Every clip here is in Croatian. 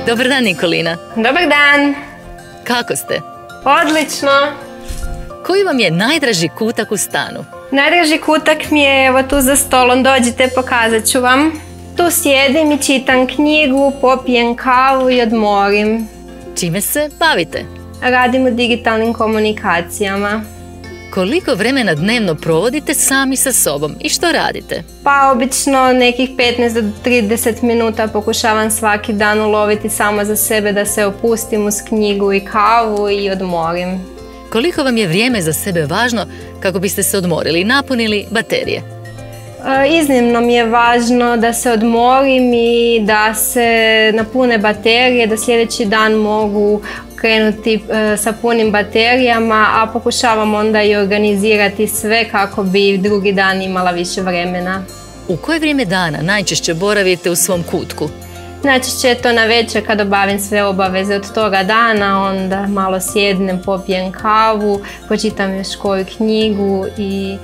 Dobar dan, Nikolina. Dobar dan. Kako ste? Odlično. Koji vam je najdraži kutak u stanu? Najdraži kutak mi je evo tu za stolom, dođite, pokazat ću vam. Tu sjedim i čitam knjigu, popijem kavu i odmorim. Čime se bavite? Radim u digitalnim komunikacijama. Koliko vremena dnevno provodite sami sa sobom i što radite? Pa obično nekih 15 do 30 minuta pokušavam svaki dan uloviti samo za sebe da se opustim uz knjigu i kavu i odmorim. Koliko vam je vrijeme za sebe važno kako biste se odmorili i napunili baterije? Iznimno mi je važno da se odmorim i da se napune baterije, da sljedeći dan mogu krenuti sa punim baterijama, a pokušavam onda i organizirati sve kako bi drugi dan imala više vremena. U koje vrijeme dana najčešće boravite u svom kutku? Najčešće je to navečer kad obavim sve obaveze od toga dana, onda malo sjednem, popijem kavu, počitam još koju knjigu i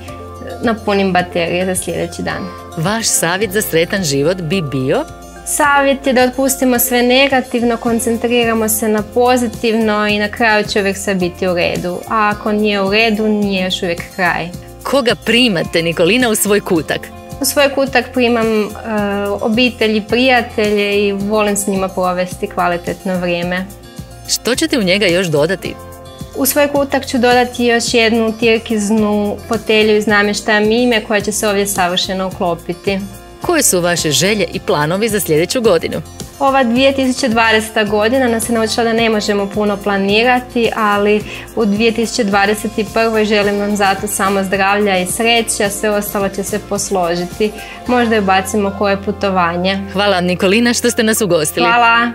napunim baterije za sljedeći dan. Vaš savjet za sretan život bi bio? Savjet je da otpustimo sve negativno, koncentriramo se na pozitivno i na kraju će uvijek sve biti u redu. A ako nije u redu, nije još uvijek kraj. Koga primate, Nikolina, u svoj kutak? U svoj kutak primam obitelj i prijatelje i volim s njima provesti kvalitetno vrijeme. Što ćete u njega još dodati? U svoj kutak ću dodati još jednu tirkiznu fotelju iz namještaja Mime koja će se ovdje savršeno uklopiti. Koje su vaše želje i planovi za sljedeću godinu? Ova 2020. godina nas je naučila da ne možemo puno planirati, ali u 2021. želim vam zato samo zdravlja i sreće, a sve ostalo će se posložiti. Možda i bacimo koje putovanje. Hvala, Nikolina, što ste nas ugostili. Hvala.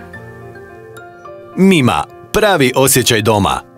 Mima, pravi osjećaj doma.